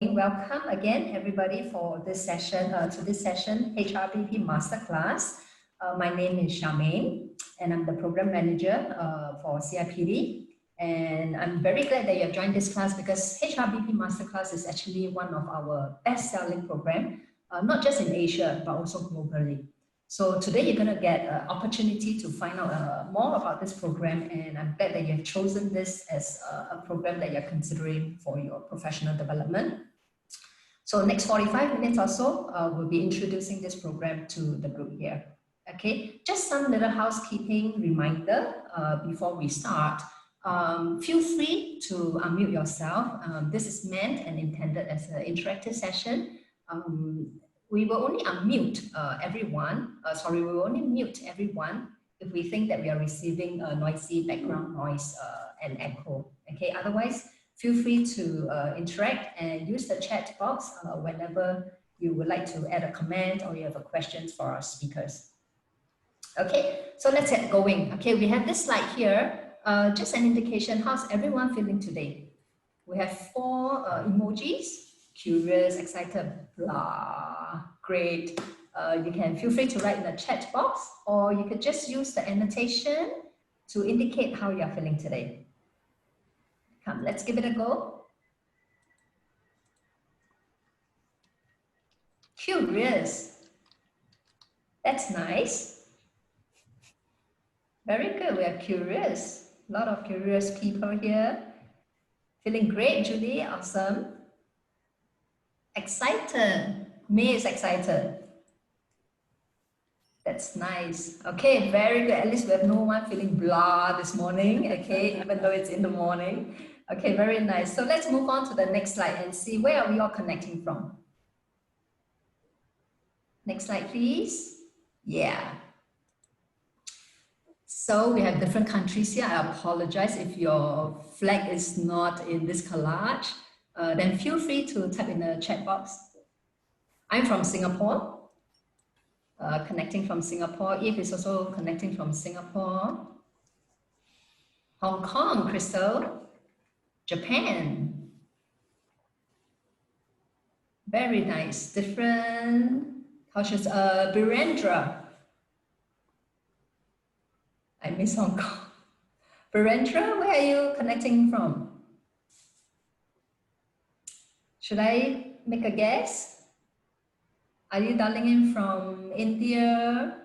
Welcome again, everybody, for this session. Hrbp Masterclass. My name is Charmaine, and I'm the program manager for Cipd. And I'm very glad that you have joined this class because Hrbp Masterclass is actually one of our best-selling program, not just in Asia but also globally. So today you're going to get an opportunity to find out more about this program, and I'm glad that you have chosen this as a program that you're considering for your professional development. So next 45 minutes or so, we'll be introducing this program to the group here. Okay, just some little housekeeping reminder before we start. Feel free to unmute yourself. This is meant and intended as an interactive session. We will only unmute everyone. We will only mute everyone if we think that we are receiving a noisy background noise and echo. Okay, otherwise, feel free to interact and use the chat box whenever you would like to add a comment or you have a questions for our speakers. Okay, so let's get going. Okay, we have this slide here. Just an indication, how's everyone feeling today? We have 4 emojis: curious, excited, blah, great. You can feel free to write in the chat box, or you could just use the annotation to indicate how you're feeling today. Come, let's give it a go. Curious. That's nice. Very good. We are curious. A lot of curious people here. Feeling great, Julie. Awesome. Excited. May is excited. That's nice. Okay, very good. At least we have no one feeling blah this morning. Okay, even though it's in the morning. Okay, very nice. So let's move on to the next slide and see where are we all connecting from. Next slide, please. Yeah. So we have different countries here. I apologize if your flag is not in this collage. Then feel free to type in the chat box. I'm from Singapore. Connecting from Singapore. Eve is also connecting from Singapore. Hong Kong, Crystal. Japan. Very nice. Different cultures. Birendra. I miss Hong Kong. Birendra, where are you connecting from? Should I make a guess? Are you dialing in from India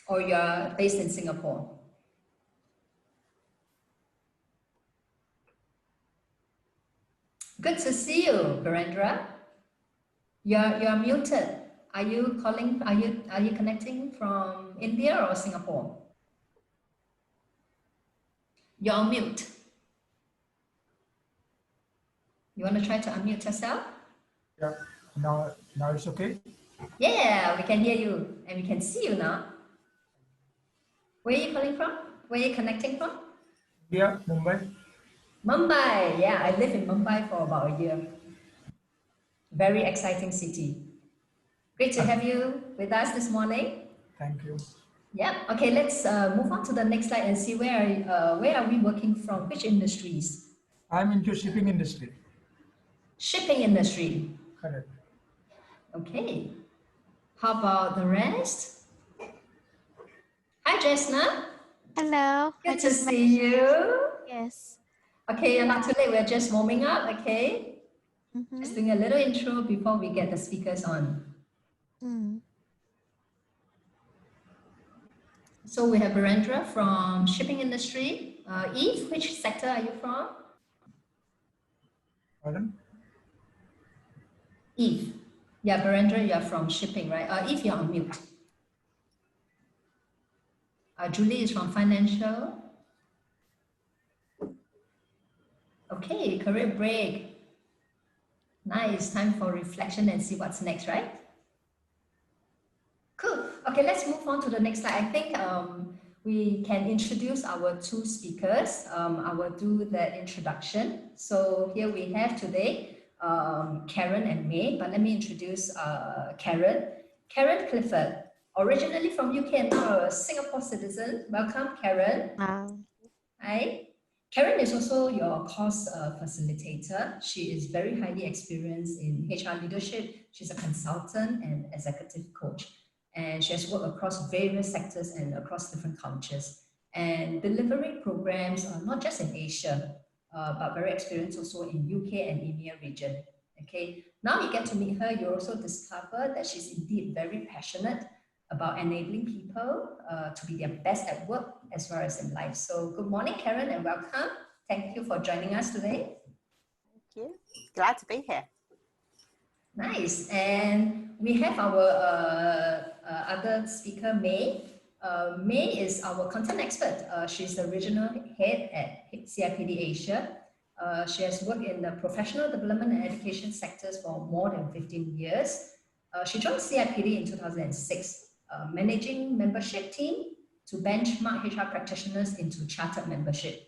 or you're based in Singapore? Good to see you, Birendra. You're muted. Are you calling? Are you connecting from India or Singapore? You're on mute. You want to try to unmute yourself? Yeah. Now it's okay. Yeah, we can hear you and we can see you now. Where are you calling from? Where are you connecting from? Yeah, Mumbai. Mumbai. Yeah, I lived in Mumbai for about a year. Very exciting city. Great to have you with us this morning. Thank you. Yeah. Okay, let's move on to the next slide and see where are we working from? Which industries? I'm into shipping industry. Shipping industry. Correct. Okay. How about the rest? Hi, Jesna. Hello. Good to see you. Yes. Okay, you're not too late. We're just warming up, okay? Mm-hmm. Just doing a little intro before we get the speakers on. So we have Birendra from shipping industry. Eve, which sector are you from? Pardon? Eve. Yeah, Birendra, you're from shipping, right? Eve, you're on mute. Julie is from financial. Okay, career break. Nice, time for reflection and see what's next, right? Cool. Okay, let's move on to the next slide. I think we can introduce our 2 speakers. I will do the introduction. So here we have today Karen and May, but let me introduce Karen. Karen Clifford, originally from UK and now a Singapore citizen. Welcome, Karen. Wow. Hi. Karen is also your course facilitator. She is very highly experienced in HR leadership. She's a consultant and executive coach. And she has worked across various sectors and across different cultures. And delivering programs, not just in Asia, but very experienced also in UK and EMEA region. Okay, now you get to meet her, you also discover that she's indeed very passionate about enabling people to be their best at work as well as in life. So good morning, Karen, and welcome. Thank you for joining us today. Thank you. Glad to be here. Nice. And we have our other speaker, May. May is our content expert. She's the regional head at Cipd Asia. She has worked in the professional development and education sectors for more than 15 years. She joined Cipd in 2006. Managing membership team to benchmark HR practitioners into chartered membership.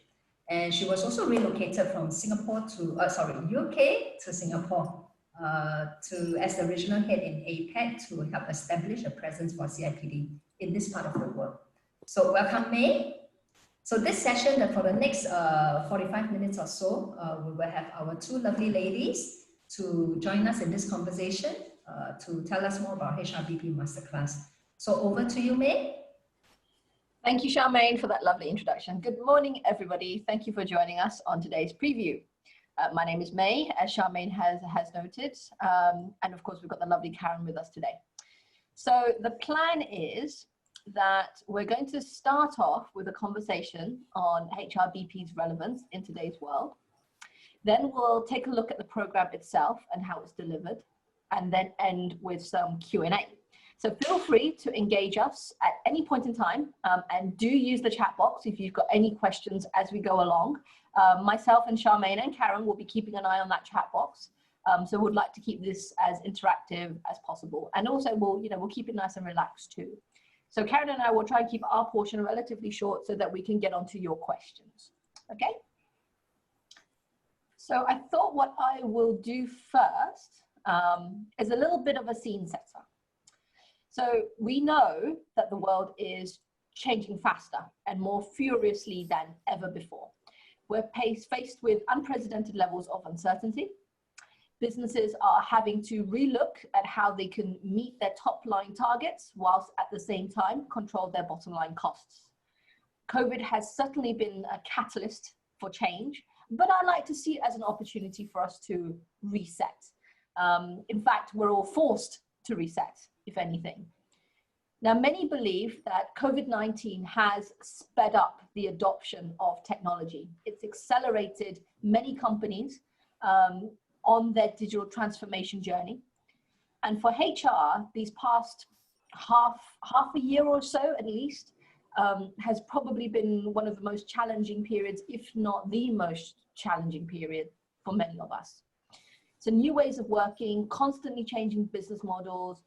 And she was also relocated from Singapore to, UK to Singapore as the regional head in APAC to help establish a presence for Cipd in this part of the world. So welcome, May. So this session, for the next 45 minutes or so, we will have our two lovely ladies to join us in this conversation to tell us more about Hrbp Masterclass. So over to you, May. Thank you, Charmaine, for that lovely introduction. Good morning, everybody. Thank you for joining us on today's preview. My name is May, as Charmaine has noted, and of course, we've got the lovely Karen with us today. So the plan is that we're going to start off with a conversation on HRBP's relevance in today's world. Then we'll take a look at the program itself and how it's delivered, and then end with some Q&A. So feel free to engage us at any point in time, and do use the chat box if you've got any questions as we go along. Myself and Charmaine and Karen will be keeping an eye on that chat box. So we'd like to keep this as interactive as possible. And also we'll keep it nice and relaxed too. So Karen and I will try and keep our portion relatively short so that we can get onto your questions. Okay? So I thought what I will do first is a little bit of a scene setter. So we know that the world is changing faster and more furiously than ever before. We're faced with unprecedented levels of uncertainty. Businesses are having to relook at how they can meet their top line targets whilst at the same time control their bottom line costs. COVID has certainly been a catalyst for change, but I like to see it as an opportunity for us to reset. In fact, we're all forced to reset, if anything. Now, many believe that COVID-19 has sped up the adoption of technology. It's accelerated many companies on their digital transformation journey. And for HR, these past half a year or so, at least, has probably been one of the most challenging periods, if not the most challenging period for many of us. So new ways of working, constantly changing business models,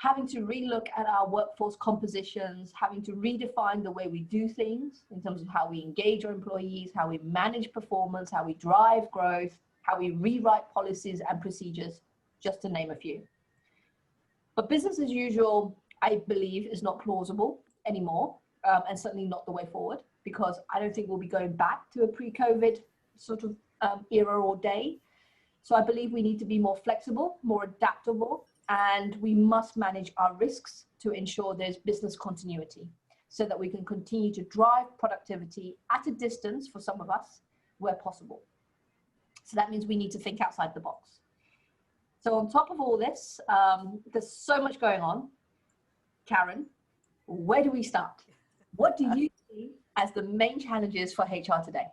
having to relook at our workforce compositions, having to redefine the way we do things in terms of how we engage our employees, how we manage performance, how we drive growth, how we rewrite policies and procedures, just to name a few. But business as usual, I believe, is not plausible anymore, and certainly not the way forward, because I don't think we'll be going back to a pre-COVID sort of era or day. So I believe we need to be more flexible, more adaptable, and we must manage our risks to ensure there's business continuity so that we can continue to drive productivity at a distance for some of us where possible. So that means we need to think outside the box. So on top of all this, there's so much going on. Karen, where do we start? What do you see as the main challenges for HR today?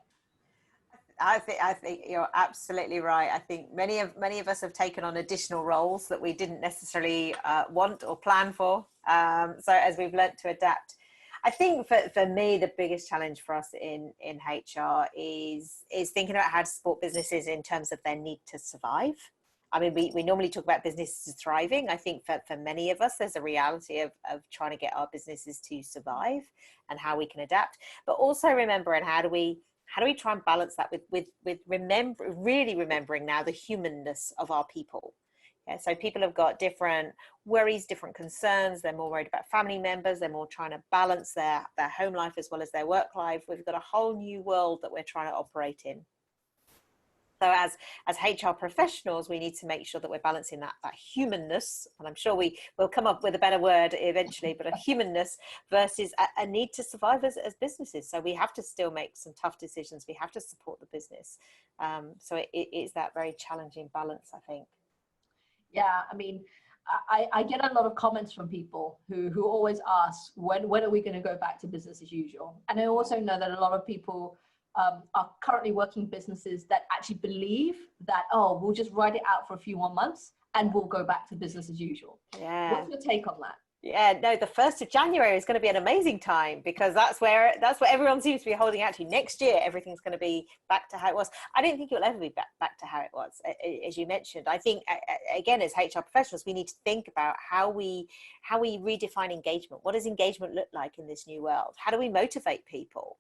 I think you're absolutely right. I think many of us have taken on additional roles that we didn't necessarily want or plan for. So as we've learnt to adapt, I think for me, the biggest challenge for us in HR is thinking about how to support businesses in terms of their need to survive. I mean, we normally talk about businesses thriving. I think for many of us, there's a reality of trying to get our businesses to survive and how we can adapt, but also remembering how do we try and balance that with really remembering now the humanness of our people. Yeah, so people have got different worries, different concerns. They're more worried about family members. They're more trying to balance their home life as well as their work life. We've got a whole new world that we're trying to operate in. So as HR professionals, we need to make sure that we're balancing that humanness, and I'm sure will come up with a better word eventually, but a humanness versus a need to survive as businesses. So we have to still make some tough decisions. We have to support the business. So it is that very challenging balance, I think. Yeah, I mean, I get a lot of comments from people who always ask, when are we going to go back to business as usual? And I also know that a lot of people are currently working businesses that actually believe that, oh, we'll just ride it out for a few more months and we'll go back to business as usual. Yeah. What's your take on that? Yeah, no, the 1st of January is going to be an amazing time, because that's what everyone seems to be holding out to. Next year, everything's going to be back to how it was. I don't think it will ever be back to how it was, as you mentioned. I think, again, as HR professionals, we need to think about how we redefine engagement. What does engagement look like in this new world? How do we motivate people?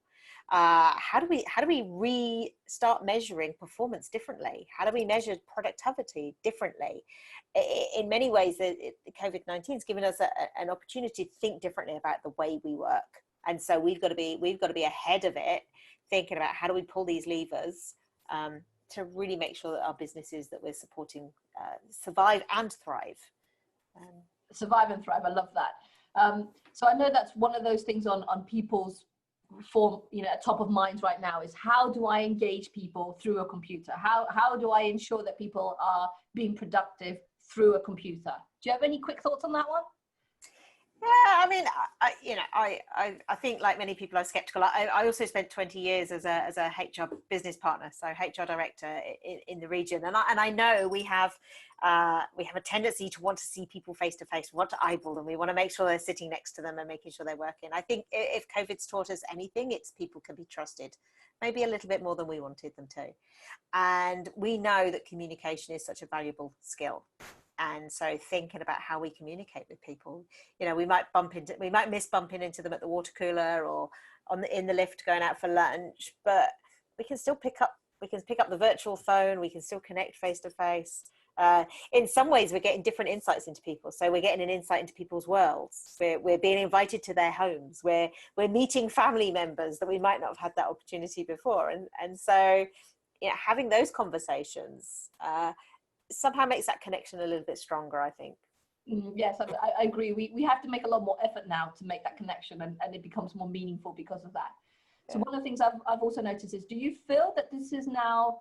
How do we start measuring performance differently? How do we measure productivity differently? In many ways, the COVID-19 has given us an opportunity to think differently about the way we work, and so we've got to be ahead of it, thinking about how do we pull these levers to really make sure that our businesses that we're supporting survive and thrive. Survive and thrive. I love that. So I know that's one of those things on people's top of minds right now is, how do I engage people through a computer? How do I ensure that people are being productive through a computer? Do you have any quick thoughts on that one? Yeah, I mean, I think, like many people, I'm skeptical. I also spent 20 years as a HR business partner, so HR director in the region, and I know we have a tendency to want to see people face to face, we want to eyeball them, we want to make sure they're sitting next to them and making sure they're working. I think if COVID's taught us anything, it's people can be trusted, maybe a little bit more than we wanted them to, and we know that communication is such a valuable skill. And so thinking about how we communicate with people, we might miss bumping into them at the water cooler or in the lift going out for lunch, but we can still pick up the virtual phone, we can still connect face to face. In some ways, we're getting different insights into people. So we're getting an insight into people's worlds. We're being invited to their homes. We're meeting family members that we might not have had that opportunity before. And so having those conversations somehow makes that connection a little bit stronger, I think. Yes, I agree. We have to make a lot more effort now to make that connection, and it becomes more meaningful because of that. Yeah. So one of the things I've also noticed is, do you feel that this is now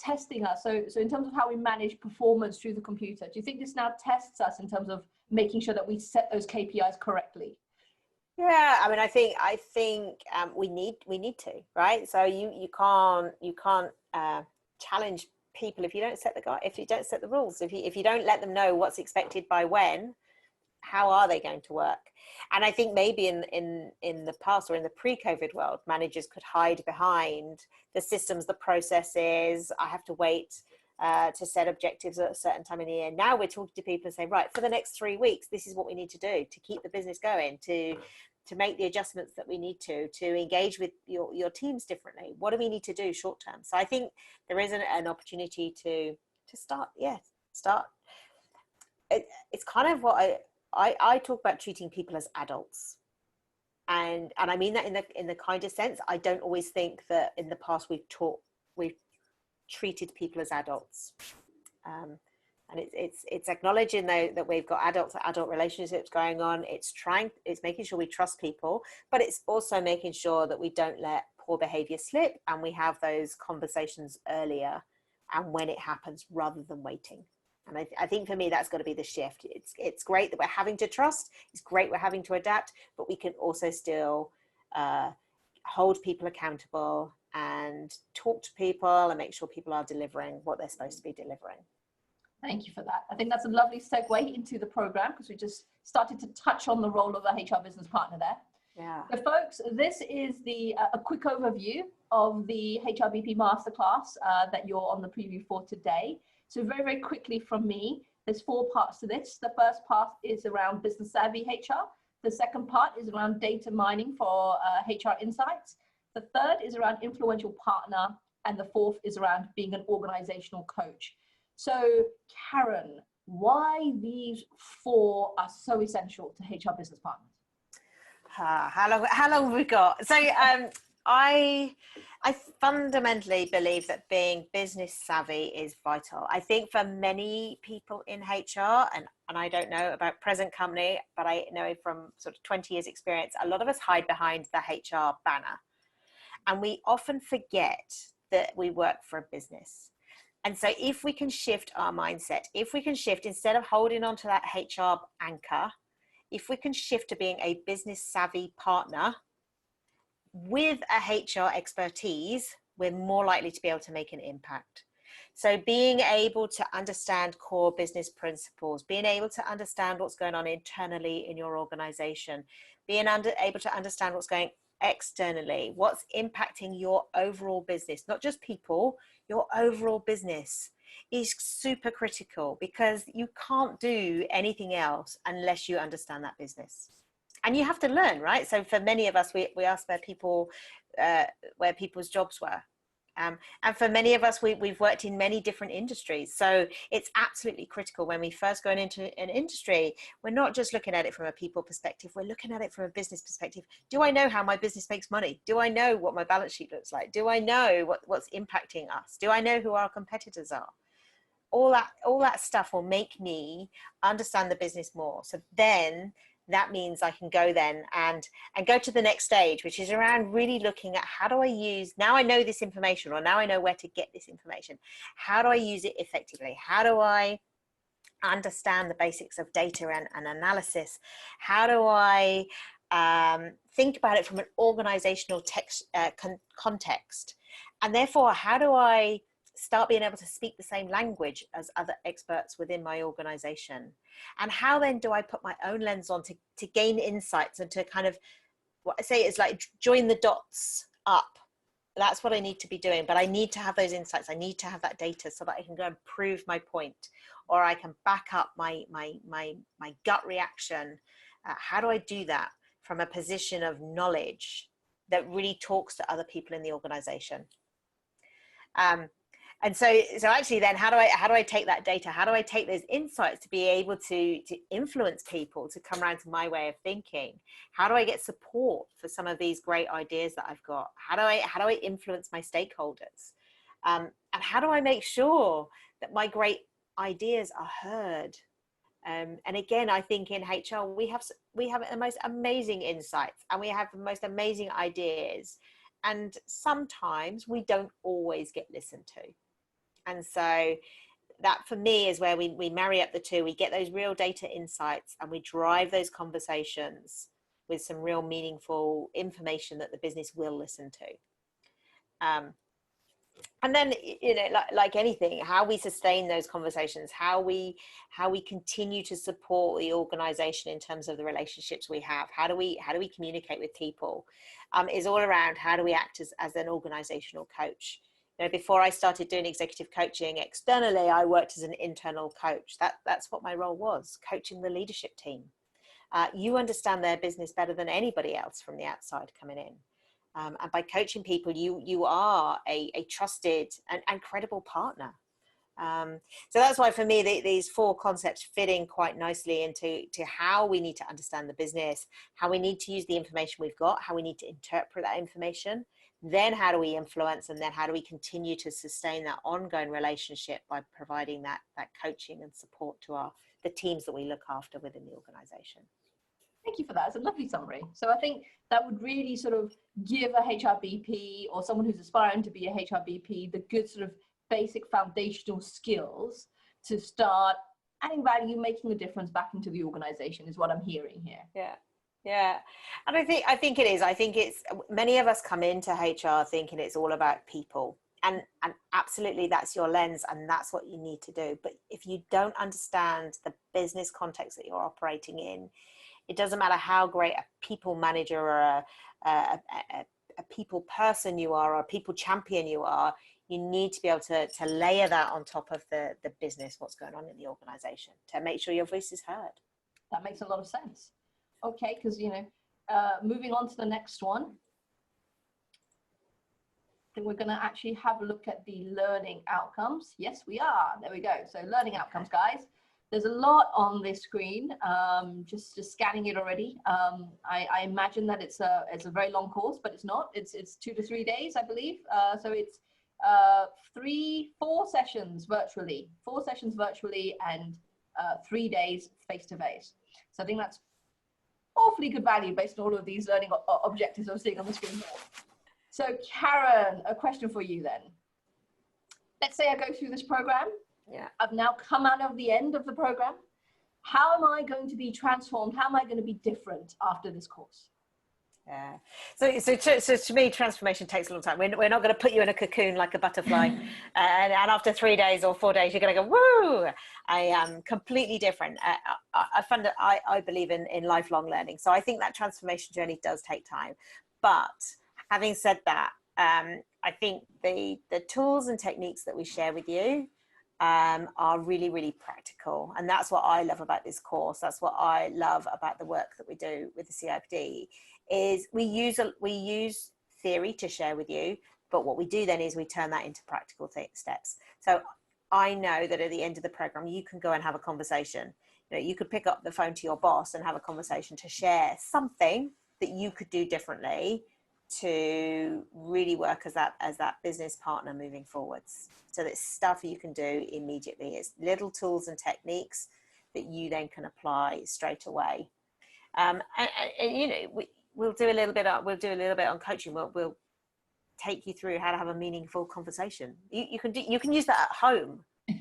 testing us? So in terms of how we manage performance through the computer, do you think this now tests us in terms of making sure that we set those KPIs correctly? Yeah, I mean, I think we need to, right? So you can't challenge people if you don't set the rules, if you don't let them know what's expected by when. How are they going to work? And I think maybe in the past, or in the pre-COVID world, managers could hide behind the systems, the processes. I have to wait to set objectives at a certain time in the year. Now we're talking to people and say, right, for the next 3 weeks, this is what we need to do to keep the business going, to make the adjustments that we need to engage with your teams differently. What do we need to do short term? So I think there is an opportunity to start. It's kind of what I talk about, treating people as adults. And I mean that in the kindest sense. I don't always think that in the past we've treated people as adults. And it's acknowledging, though, that we've got adult relationships going on. It's making sure we trust people, but it's also making sure that we don't let poor behavior slip, and we have those conversations earlier and when it happens, rather than waiting. And I think for me, that's got to be the shift. It's great that we're having to trust. It's great we're having to adapt, but we can also still hold people accountable and talk to people and make sure people are delivering what they're supposed to be delivering. Thank you for that. I think that's a lovely segue into the program, because we just started to touch on the role of a HR business partner there. Yeah. So folks, this is a quick overview of the Hrbp Masterclass that you're on the preview for today. So very, very quickly from me, there's 4 parts to this. The first part is around business savvy HR. The second part is around data mining for HR insights. The third is around influential partner. And the fourth is around being an organizational coach. So Karen, why these four are so essential to HR business partners. How long have we got? So I fundamentally believe that being business savvy is vital. I think for many people in HR, and I don't know about present company, but I know from sort of 20 years experience, a lot of us hide behind the HR banner. And we often forget that we work for a business. And so if we can shift our mindset, if we can shift, instead of holding on to that HR anchor, if we can shift to being a business savvy partner with a HR expertise, we're more likely to be able to make an impact. So being able to understand core business principles, being able to understand what's going on internally in your organization, being able to understand what's going externally, what's impacting your overall business, not just people, your overall business, is super critical, because you can't do anything else unless you understand that business. And you have to learn, right? So for many of us, we asked where people's jobs were. And for many of us, we've worked in many different industries. So it's absolutely critical when we first go into an industry, we're not just looking at it from a people perspective, we're looking at it from a business perspective. Do I know how my business makes money? Do I know what my balance sheet looks like? Do I know what's impacting us? Do I know who our competitors are? All that stuff will make me understand the business more. So then that means I can go then and go to the next stage, which is around really looking at how do I use, now I know this information, or now I know where to get this information, how do I use it effectively? How do I understand the basics of data and analysis? How do I think about it from an organizational context? And therefore, how do I start being able to speak the same language as other experts within my organization? And how then do I put my own lens on to gain insights and to kind of, what I say is like join the dots up. That's what I need to be doing, but I need to have those insights. I need to have that data so that I can go and prove my point, or I can back up my gut reaction. How do I do that from a position of knowledge that really talks to other people in the organization? And so actually then how do I take that data? How do I take those insights to be able to influence people to come around to my way of thinking? How do I get support for some of these great ideas that I've got? How do I influence my stakeholders? And how do I make sure that my great ideas are heard? And again, I think in HR, we have the most amazing insights, and we have the most amazing ideas. And sometimes we don't always get listened to. And so that for me is where we marry up the two. We get those real data insights and we drive those conversations with some real meaningful information that the business will listen to. And then, you know, like anything, how we sustain those conversations, how we continue to support the organization in terms of the relationships we have, how do we communicate with people, is all around how do we act as an organizational coach. You know, before I started doing executive coaching externally, I worked as an internal coach. That's what my role was, coaching the leadership team. You understand their business better than anybody else from the outside coming in. And by coaching people, you are a trusted and credible partner. So that's why for me, these four concepts fit in quite nicely into how we need to understand the business, how we need to use the information we've got, how we need to interpret that information, then how do we influence, and then how do we continue to sustain that ongoing relationship by providing that coaching and support to the teams that we look after within the organization. Thank you for that. It's a lovely summary. So I think that would really sort of give a HRBP or someone who's aspiring to be a HRBP the good sort of basic foundational skills to start adding value, making a difference back into the organization, is what I'm hearing here. Yeah. And I think it is. I think it's, many of us come into HR thinking it's all about people. And absolutely, that's your lens and that's what you need to do. But if you don't understand the business context that you're operating in, it doesn't matter how great a people manager or a people person you are, or a people champion you are, you need to be able to layer that on top of the business, what's going on in the organization, to make sure your voice is heard. That makes a lot of sense. Okay, because, you know, moving on to the next one, I think we're going to actually have a look at the learning outcomes. Yes, we are. There we go. So learning outcomes, guys. There's a lot on this screen. Just scanning it already. I imagine that it's a very long course, but it's not. It's 2 to 3 days, I believe. So it's 4 sessions virtually, and 3 days face to face. So I think that's awfully good value based on all of these learning objectives I'm seeing on the screen here. So Karen, a question for you then. Let's say I go through this program. Yeah. I've now come out of the end of the program. How am I going to be transformed? How am I going to be different after this course? Yeah. So to me, transformation takes a long time. We're not going to put you in a cocoon like a butterfly, and after 3 days or 4 days, you're going to go, woo! I am completely different. I believe in lifelong learning. So I think that transformation journey does take time. But having said that, I think the tools and techniques that we share with you are really, really practical. And that's what I love about this course. That's what I love about the work that we do with the Cipd, is we use theory to share with you, but what we do then is we turn that into practical steps. So I know that at the end of the program, you can go and have a conversation. You know, you could pick up the phone to your boss and have a conversation to share something that you could do differently to really work as that business partner moving forwards. So it's stuff you can do immediately. It's little tools and techniques that you then can apply straight away. And you know, we'll do a little bit on coaching. We'll take you through how to have a meaningful conversation. You can use that at home,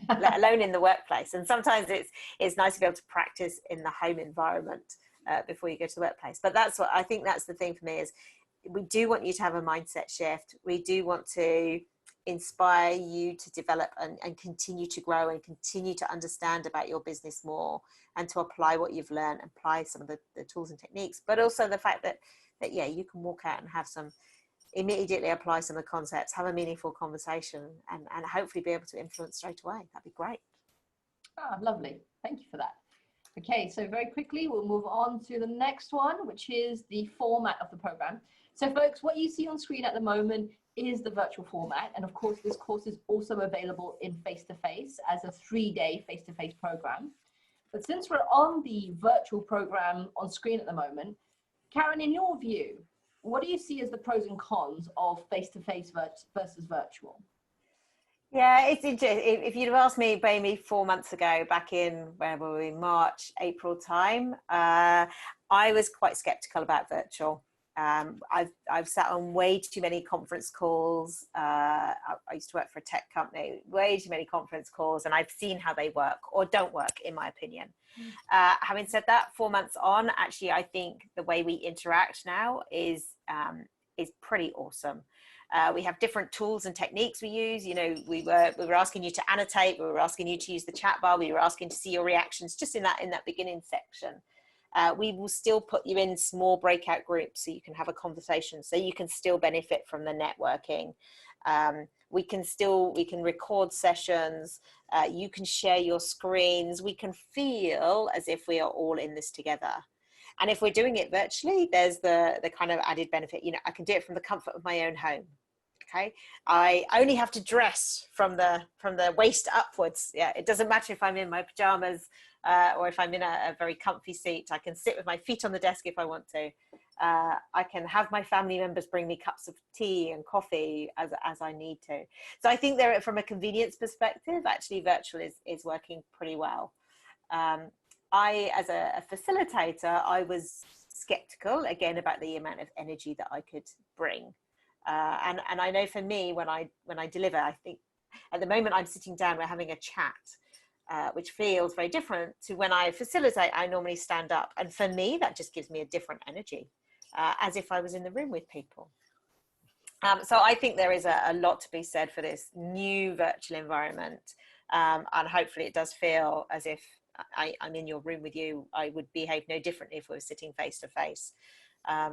let alone in the workplace. And sometimes it's nice to be able to practice in the home environment before you go to the workplace. But that's what I think, that's the thing for me, is we do want you to have a mindset shift. We do want to inspire you to develop and continue to grow and continue to understand about your business more, and to apply what you've learned, apply some of the tools and techniques, but also the fact that yeah, you can walk out and have immediately apply some of the concepts, have a meaningful conversation, and hopefully be able to influence straight away. That'd be great. Ah, lovely. Thank you for that. Okay, so very quickly, we'll move on to the next one, which is the format of the program. So folks, what you see on screen at the moment is the virtual format. And of course, this course is also available in face-to-face as a 3-day face-to-face program. But since we're on the virtual program on screen at the moment, Karen, in your view, what do you see as the pros and cons of face-to-face versus virtual? Yeah, it's interesting. If you'd have asked me maybe 4 months ago, back in, where were we, March, April time, I was quite skeptical about virtual. I've sat on way too many conference calls. I used to work for a tech company, way too many conference calls, and I've seen how they work or don't work, in my opinion. Having said that, 4 months on, actually, I think the way we interact now is pretty awesome. We have different tools and techniques we use. You know, we were asking you to annotate, we were asking you to use the chat bar, we were asking to see your reactions just in that beginning section. We will still put you in small breakout groups so you can have a conversation, so you can still benefit from the networking. We can record sessions. You can share your screens. We can feel as if we are all in this together. And if we're doing it virtually, there's the kind of added benefit. You know, I can do it from the comfort of my own home. Okay, I only have to dress from the waist upwards. Yeah, it doesn't matter if I'm in my pajamas or if I'm in a very comfy seat. I can sit with my feet on the desk if I want to. I can have my family members bring me cups of tea and coffee as I need to. So I think from a convenience perspective, actually virtual is working pretty well. I, as a facilitator, I was skeptical again about the amount of energy that I could bring. And I know for me, when I deliver, I think at the moment I'm sitting down, we're having a chat, which feels very different to when I facilitate. I normally stand up, and for me, that just gives me a different energy, as if I was in the room with people. So I think there is a lot to be said for this new virtual environment, and hopefully it does feel as if I'm in your room with you. I would behave no differently if we were sitting face to face.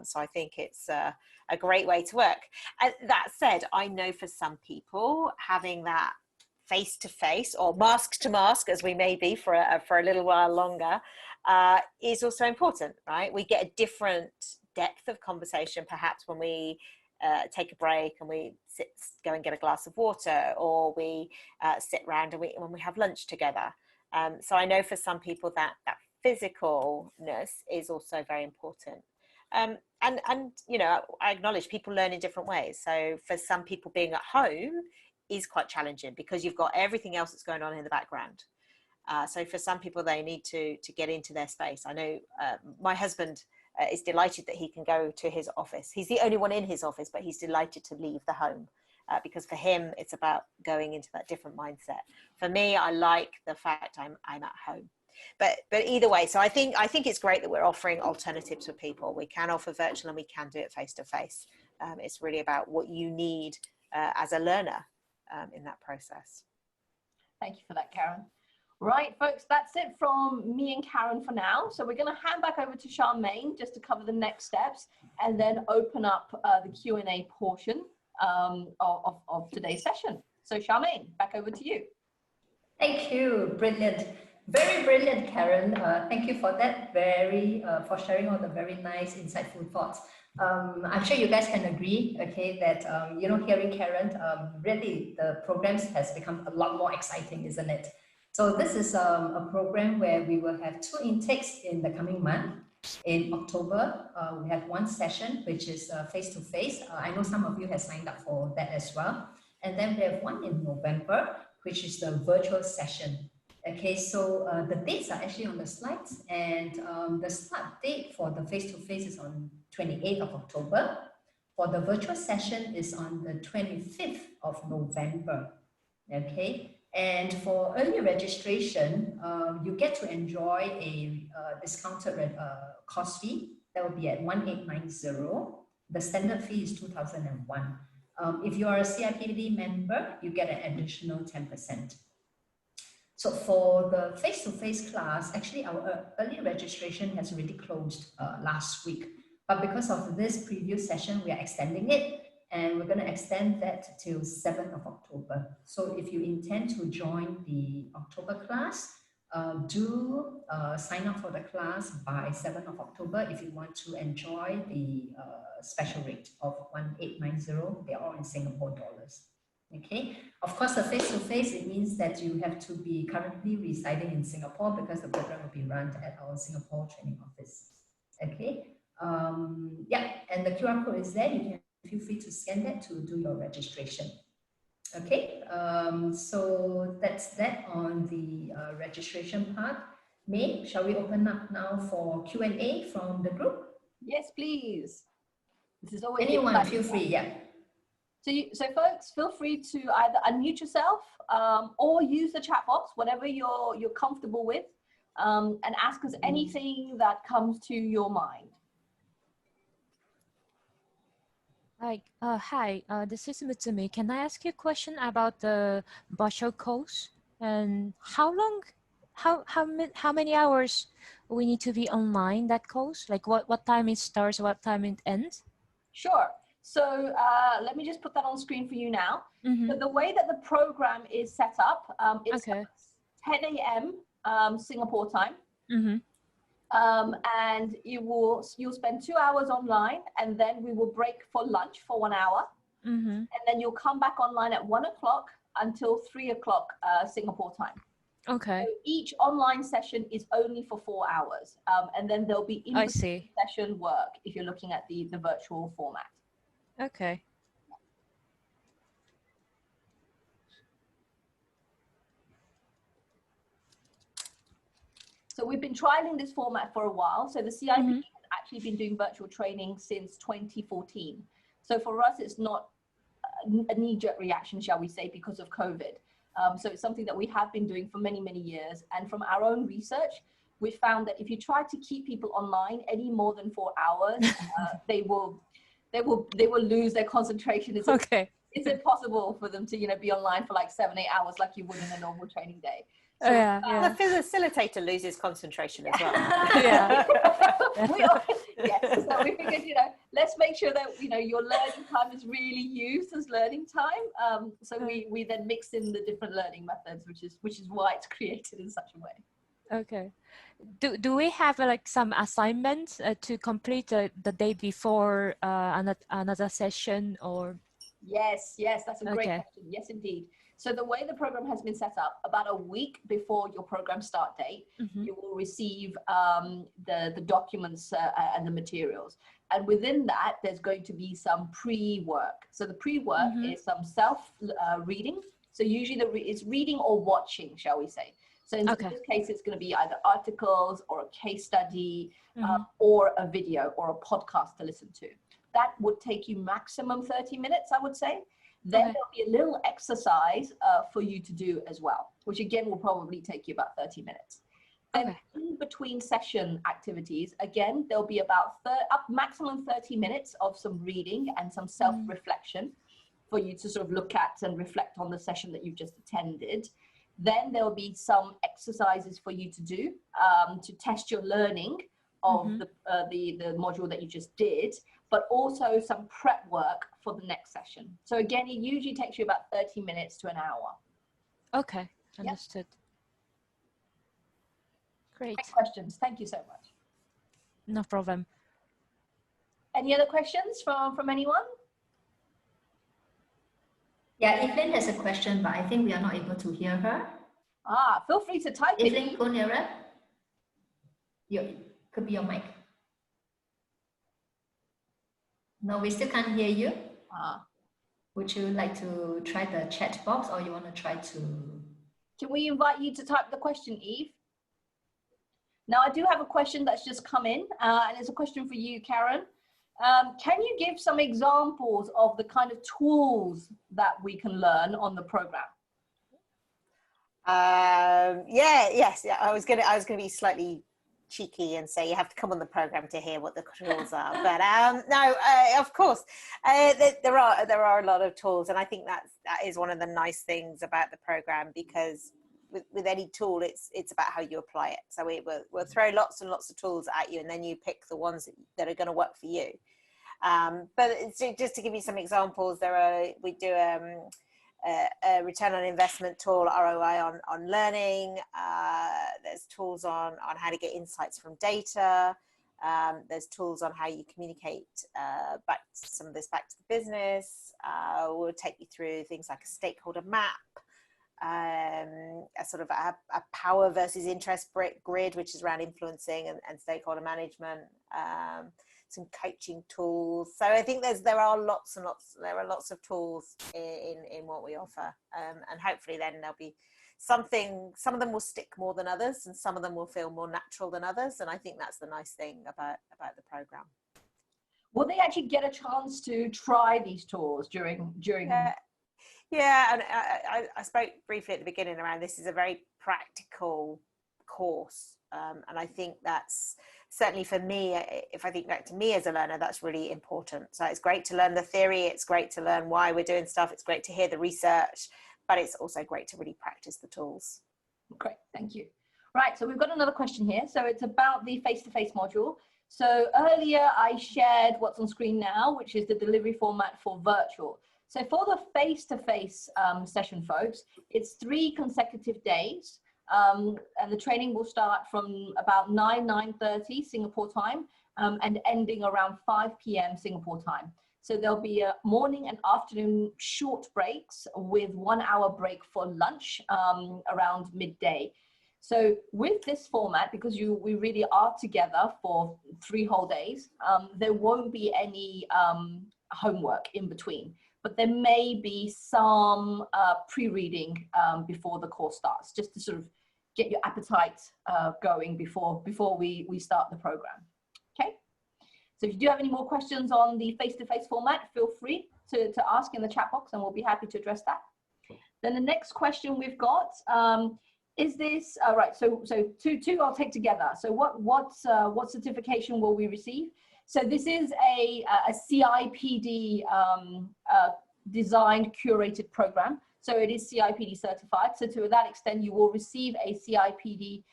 So I think it's a great way to work. That said, I know for some people, having that face to face or mask to mask, as we may be for a little while longer, is also important, right? We get a different depth of conversation perhaps when we take a break and we go and get a glass of water, or we sit around and when we have lunch together. So I know for some people that physicalness is also very important. And you know, I acknowledge people learn in different ways. So for some people, being at home is quite challenging because you've got everything else that's going on in the background. So for some people, they need to get into their space. I know my husband is delighted that he can go to his office. He's the only one in his office, but he's delighted to leave the home because for him, it's about going into that different mindset. For me, I like the fact I'm at home. But either way, so I think it's great that we're offering alternatives for people. We can offer virtual and we can do it face to face. It's really about what you need as a learner in that process. Thank you for that, Karen. Right, folks, that's it from me and Karen for now. So we're going to hand back over to Charmaine just to cover the next steps and then open up the Q&A portion of today's session. So Charmaine, back over to you. Thank you. Brilliant. Very brilliant, Karen. Thank you for that. For sharing all the very nice, insightful thoughts. I'm sure you guys can agree, okay, that, you know, hearing Karen, really the programs has become a lot more exciting, isn't it? So this is a program where we will have 2 intakes in the coming month. In October, we have 1 session, which is face-to-face. I know some of you have signed up for that as well. And then we have 1 in November, which is the virtual session. Okay, so the dates are actually on the slides, and the start date for the face-to-face is on 28th of October. For the virtual session is on the 25th of November. Okay, and for early registration, you get to enjoy a discounted course fee that will be at 1890. The standard fee is 2001. If you are a CIPD member, you get an additional 10%. So for the face-to-face class, actually our early registration has already closed last week. But because of this previous session, we are extending it, and we're going to extend that till 7th of October. So if you intend to join the October class, do sign up for the class by 7th of October if you want to enjoy the special rate of 1890. They're all in Singapore dollars. Okay, of course, the face-to-face, it means that you have to be currently residing in Singapore because the program will be run at our Singapore training office. Okay, yeah, and the QR code is there. You can feel free to scan that to do your registration. Okay, so that's that on the registration part. May, shall we open up now for Q&A from the group? Yes, please. This is always anyone, feel free, yeah. So folks, feel free to either unmute yourself or use the chat box, whatever you're comfortable with, and ask us anything that comes to your mind. Hi, this is Mutsumi. Can I ask you a question about the virtual course, and how many hours we need to be online that course? Like what time it starts, what time it ends? Sure. So let me just put that on screen for you now. So the way that the program is set up, it's 10 a.m. Singapore time. And you'll spend 2 hours online, and then we will break for lunch for 1 hour. And then you'll come back online at 1 o'clock until 3 o'clock Singapore time. Okay. So each online session is only for 4 hours. And then there'll be in-person session work if you're looking at the virtual format. Okay. So we've been trialing this format for a while. So the CIPD has actually been doing virtual training since 2014. So for us, it's not a knee-jerk reaction, shall we say, because of COVID. So it's something that we have been doing for many, many years. And from our own research, we found that if you try to keep people online any more than 4 hours, they will lose their concentration. It's impossible for them to, you know, be online for like 7-8 hours like you would in a normal training day. So, the facilitator loses concentration as well. Yes, so we figured, you know, let's make sure that, you know, your learning time is really used as learning time. So we then mix in the different learning methods, which is why it's created in such a way. Okay. Do we have like some assignments to complete the day before another session, or? Yes, that's a great question. Yes, indeed. So the way the program has been set up, about a week before your program start date, you will receive the documents and the materials. And within that, there's going to be some pre-work. So the pre-work is some self-reading. So usually it's reading or watching, shall we say. So in this case, it's going to be either articles or a case study or a video or a podcast to listen to. That would take you maximum 30 minutes, I would say. Then there'll be a little exercise for you to do as well, which again will probably take you about 30 minutes. And in between session activities, again, there'll be about maximum 30 minutes of some reading and some self-reflection for you to sort of look at and reflect on the session that you've just attended. Then there'll be some exercises for you to do to test your learning of the module that you just did, but also some prep work for the next session. So again, it usually takes you about 30 minutes to an hour. Okay, understood. Great. Great questions. Thank you so much. No problem. Any other questions from anyone? Yeah, Evelyn has a question, but I think we are not able to hear her. Feel free to type it. Evelyn, go nearer. Could be your mic. No, we still can't hear you. Would you like to try the chat box, or you want to try to? Can we invite you to type the question, Eve? Now, I do have a question that's just come in, and it's a question for you, Karen. Can you give some examples of the kind of tools that we can learn on the program? Yes. I was gonna be slightly cheeky and say you have to come on the program to hear what the tools are, but no, of course, there are a lot of tools, and I think that is one of the nice things about the program, because with any tool, it's about how you apply it. So we'll throw lots and lots of tools at you, and then you pick the ones that are going to work for you. But just to give you some examples, we do a return on investment tool, ROI on learning. There's tools on how to get insights from data. There's tools on how you communicate some of this back to the business. We'll take you through things like a stakeholder map, a sort of a power versus interest grid, which is around influencing and stakeholder management. Some coaching tools. So I think there are lots of tools in what we offer, and hopefully then there'll be some of them will stick more than others, and some of them will feel more natural than others, and I think that's the nice thing about the program. Will they actually get a chance to try these tools during Yeah, and I spoke briefly at the beginning around this is a very practical course, and I think that's certainly for me, if I think back to me as a learner, that's really important. So it's great to learn the theory, it's great to learn why we're doing stuff, it's great to hear the research, but it's also great to really practice the tools. Great, thank you. Right, so we've got another question here. So it's about the face-to-face module. So earlier I shared what's on screen now, which is the delivery format for virtual. So for the face-to-face session, folks, it's 3 consecutive days. And the training will start from about 9:30 Singapore time and ending around 5 p.m. Singapore time. So there'll be a morning and afternoon short breaks with 1 hour break for lunch around midday. So with this format, because we really are together for 3 whole days, there won't be any homework in between. But there may be some pre-reading before the course starts, just to sort of get your appetite going before we start the program. Okay, so if you do have any more questions on the face-to-face format, feel free to ask in the chat box, and we'll be happy to address that. Then the next question we've got is this right? So two I'll take together. So what certification will we receive? So this is a CIPD designed, curated program. So it is CIPD certified. So to that extent, you will receive a CIPD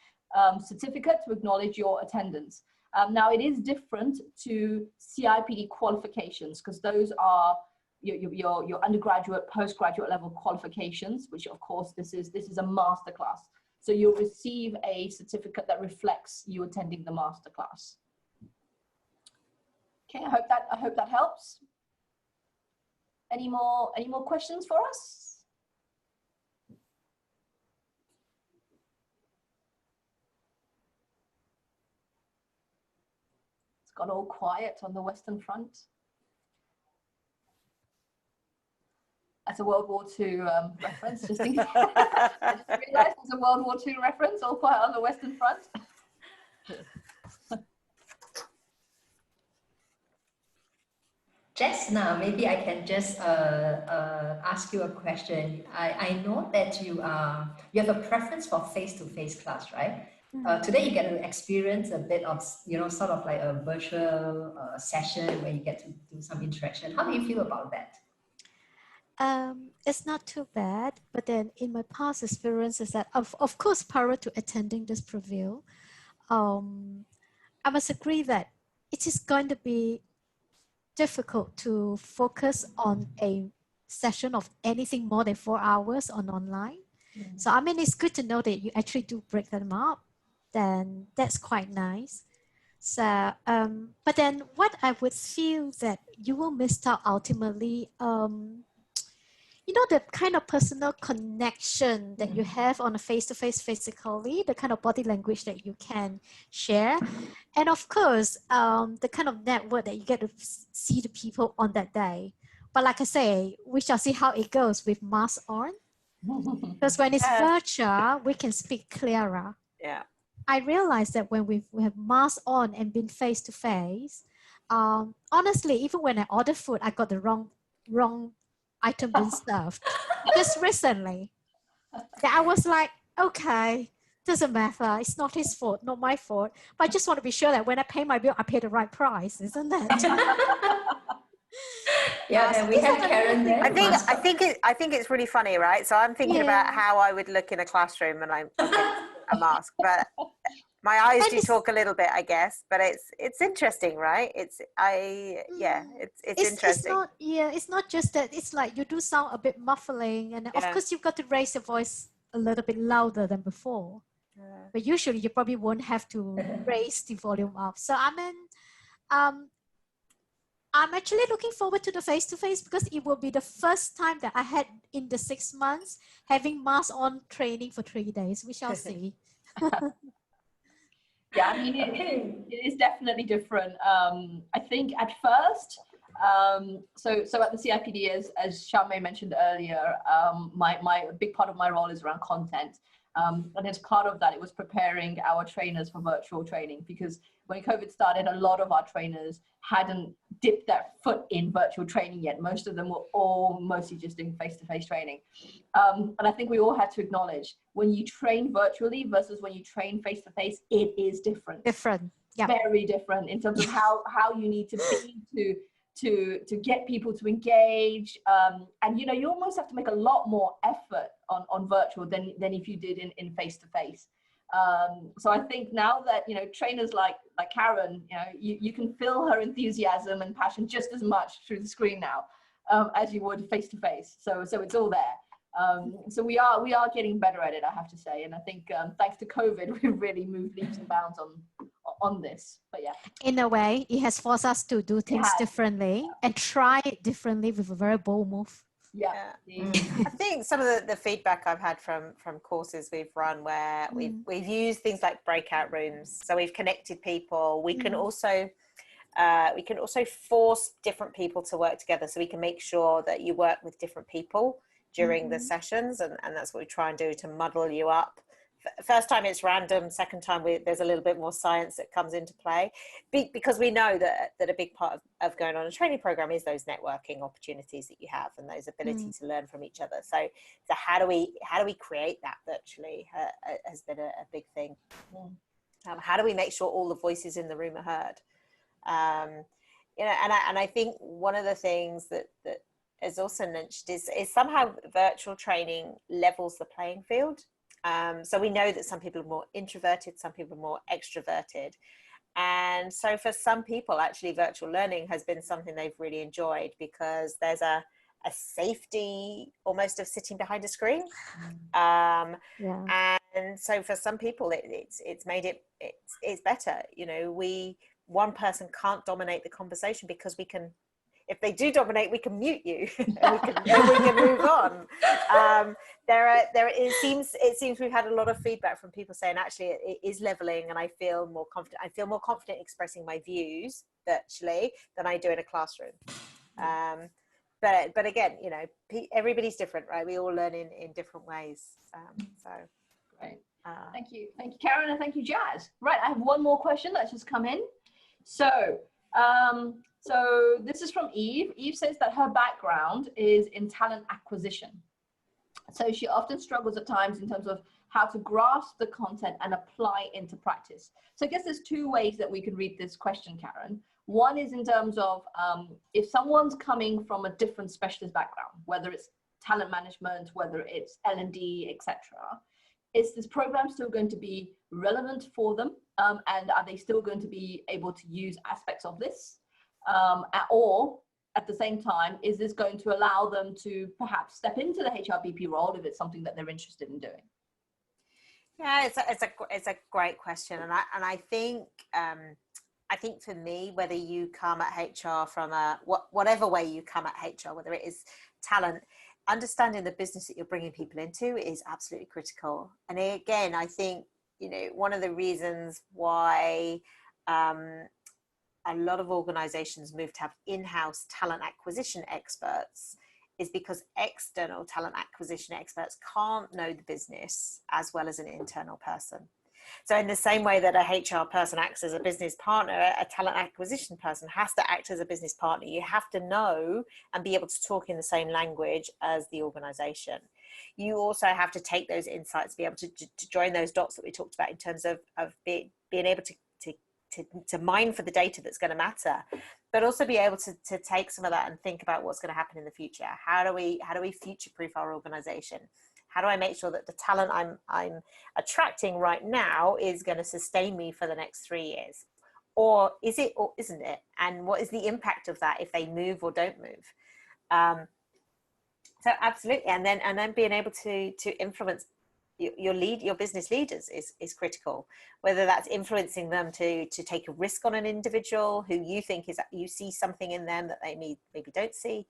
certificate to acknowledge your attendance. Now it is different to CIPD qualifications, because those are your undergraduate, postgraduate level qualifications, which of course this is a masterclass. So you'll receive a certificate that reflects you attending the masterclass. Okay, I hope that helps. Any more questions for us? gone all quiet on the Western Front. That's a World War II reference. Just I just realized it's a World War II reference, all quiet on the Western Front. Jess, now maybe I can just ask you a question. I know that you have a preference for face-to-face class, right? Today you get to experience a bit of, sort of like a virtual session where you get to do some interaction. How do you feel about that? It's not too bad, but then in my past experiences that of course prior to attending this preview, I must agree that it is going to be difficult to focus on a session of anything more than 4 hours on online. So I mean, it's good to know that you actually do break them up. Then that's quite nice. So, but then what I would feel that you will miss out ultimately, the kind of personal connection that you have on a face-to-face physically, the kind of body language that you can share. And of course, the kind of network that you get to see the people on that day. But like I say, we shall see how it goes with mask on. Because when it's virtual, we can speak clearer. Yeah. I realized that when we have masks on and been face-to-face, honestly, even when I order food, I got the wrong item being served. Just recently, that I was like, okay, doesn't matter. It's not his fault, not my fault. But I just want to be sure that when I pay my bill, I pay the right price, isn't it? Yeah, and we have Karen there. I think it's really funny, right? So I'm thinking about how I would look in a classroom when I'm looking a mask, but my eyes do talk a little bit, I guess. But it's interesting, right? It's interesting. It's not just that. It's like you do sound a bit muffling, and of course you've got to raise your voice a little bit louder than before. But usually you probably won't have to raise the volume up. So I mean, I'm actually looking forward to the face-to-face because it will be the first time that I had in the 6 months having mask on training for 3 days. We shall see. Yeah, I mean, it is definitely different. I think at first, so at the CIPD, as Xiaomei mentioned earlier, a big part of my role is around content. And as part of that, it was preparing our trainers for virtual training, because when COVID started, a lot of our trainers hadn't dipped their foot in virtual training yet. Most of them were all mostly just doing face-to-face training. And I think we all had to acknowledge when you train virtually versus when you train face-to-face, it is different. Yeah. Very different in terms of how you need to be to get people to engage. And you almost have to make a lot more effort on virtual than if you did in face-to-face. So I think now that trainers like Karen, you can feel her enthusiasm and passion just as much through the screen now as you would face-to-face. So it's all there. So we are getting better at it, I have to say, and I think thanks to COVID, we've really moved leaps and bounds on this. But yeah, in a way, it has forced us to do things differently and try it differently with a very bold move. Yeah. I think some of the feedback I've had from courses we've run where we've used things like breakout rooms, so we've connected people. We can also force different people to work together, so we can make sure that you work with different people during the sessions, and that's what we try and do to muddle you up. First time it's random, second time there's a little bit more science that comes into play, because we know that a big part of going on a training program is those networking opportunities that you have and those ability to learn from each other. So how do we create that virtually has been a big thing. How do we make sure all the voices in the room are heard? And I think one of the things that is also mentioned is somehow virtual training levels the playing field. So we know that some people are more introverted, some people are more extroverted. And so for some people, actually, virtual learning has been something they've really enjoyed, because there's a safety almost of sitting behind a screen. And so for some people, it's made it's better. One person can't dominate the conversation, because if they do dominate, we can mute you and we can move on. It seems we've had a lot of feedback from people saying actually it is leveling, and I feel more confident. I feel more confident expressing my views virtually than I do in a classroom. But again, you know, everybody's different, right? We all learn in different ways. So great. Thank you, Karen, and thank you, Jazz. Right, I have one more question that's just come in. So, so this is from Eve. Eve says that her background is in talent acquisition. So she often struggles at times in terms of how to grasp the content and apply into practice. So I guess there's two ways that we could read this question, Karen. One is in terms of if someone's coming from a different specialist background, whether it's talent management, whether it's L&D, etc., is this program still going to be relevant for them? And are they still going to be able to use aspects of this? Or at the same time, is this going to allow them to perhaps step into the HRBP role if it's something that they're interested in doing? Yeah, it's a great question, and I think for me, whether you come at HR from whatever way you come at HR, whether it is talent, understanding the business that you're bringing people into is absolutely critical. And again, I think, you know, one of the reasons why a lot of organizations move to have in-house talent acquisition experts is because external talent acquisition experts can't know the business as well as an internal person. So in the same way that a HR person acts as a business partner, a talent acquisition person has to act as a business partner. You have to know and be able to talk in the same language as the organization. You also have to take those insights, be able to join those dots that we talked about in terms of being able to mine for the data that's going to matter, but also be able to take some of that and think about what's going to happen in the future. How do we future-proof our organization? How do I make sure that the talent I'm attracting right now is going to sustain me for the next 3 years? Or is it, or isn't it? And what is the impact of that if they move or don't move? So absolutely. And then being able to influence your business leaders is critical, whether that's influencing them to take a risk on an individual who you think you see something in them that they maybe don't see,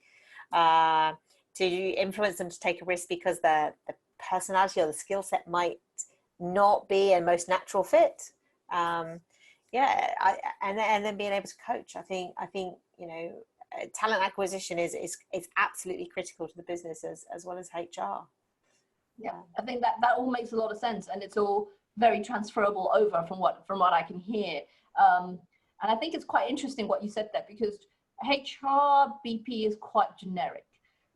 to influence them to take a risk because the personality or the skill set might not be a most natural fit. And then being able to coach. I think you know, talent acquisition is absolutely critical to the business as well as HR. Yeah, I think that all makes a lot of sense, and it's all very transferable over from what I can hear. And I think it's quite interesting what you said there, because HRBP is quite generic.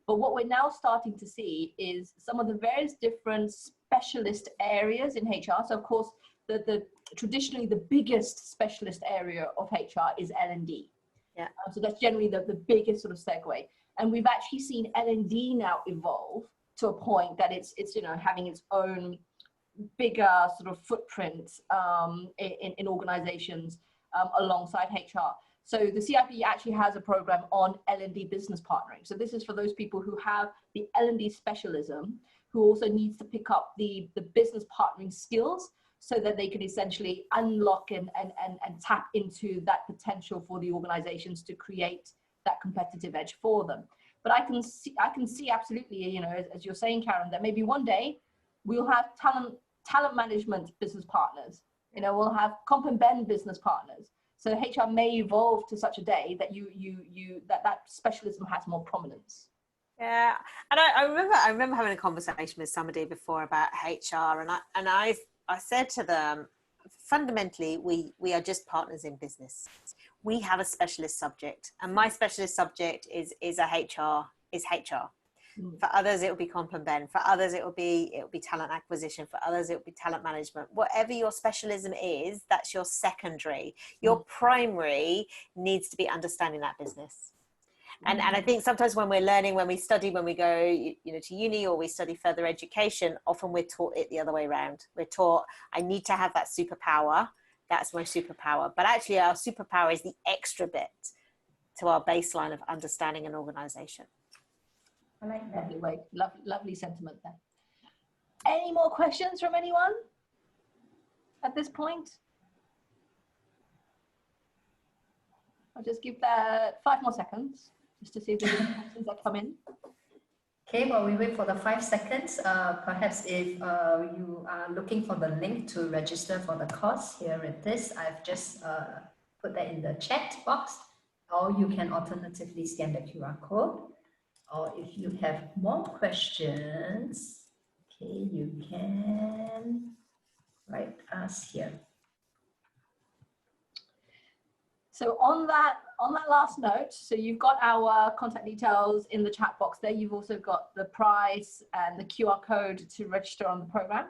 But what we're now starting to see is some of the various different specialist areas in HR. So of course, traditionally the biggest specialist area of HR is L&D. Yeah. So that's generally the biggest sort of segue. And we've actually seen L&D now evolve to a point that it's you know, having its own bigger sort of footprint in organizations alongside HR. So the CIP actually has a program on L&D business partnering. So this is for those people who have the L&D specialism, who also needs to pick up the business partnering skills so that they can essentially unlock and tap into that potential for the organizations to create that competitive edge for them. But I can see absolutely, you know, as you're saying, Karen, that maybe one day we'll have talent management business partners. You know, we'll have comp and ben business partners. So HR may evolve to such a day that that specialism has more prominence. Yeah, and I remember having a conversation with somebody before about HR, and I said to them, fundamentally, we are just partners in business. We have a specialist subject, and my specialist subject is HR. For others, it will be comp and ben. For others, it will be talent acquisition. For others, it will be talent management. Whatever your specialism is, that's your secondary. Your primary needs to be understanding that business. And I think sometimes when we're learning, when we study, when we go, you know, to uni or we study further education, often we're taught it the other way around. We're taught, I need to have that superpower. That's my superpower. But actually, our superpower is the extra bit to our baseline of understanding an organization. I like that. Lovely way. Lovely sentiment there. Any more questions from anyone at this point? I'll just give that 5 more seconds. just to see if there's any questions that come in. Okay, while we wait for the 5 seconds, perhaps if you are looking for the link to register for the course, here it is. I've just put that in the chat box, or you can alternatively scan the QR code. Or if you have more questions, okay, you can write us here. So on that last note, so you've got our contact details in the chat box there. You've also got the price and the QR code to register on the program.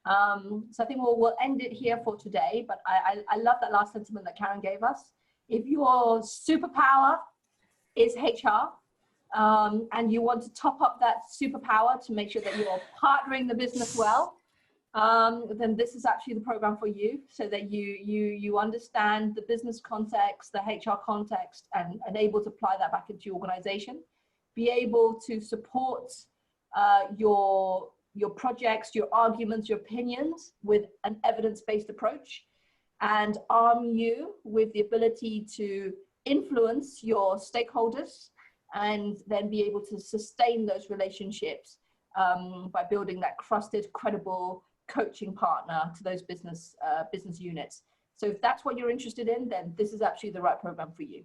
So I think we'll end it here for today, but I love that last sentiment that Karen gave us. If your superpower is HR, and you want to top up that superpower to make sure that you're partnering the business well, then this is actually the program for you, so that you understand the business context, the HR context, and able to apply that back into your organization. Be able to support your projects, your arguments, your opinions with an evidence-based approach, and arm you with the ability to influence your stakeholders and then be able to sustain those relationships by building that trusted, credible coaching partner to those business units. So if that's what you're interested in, then this is actually the right program for you.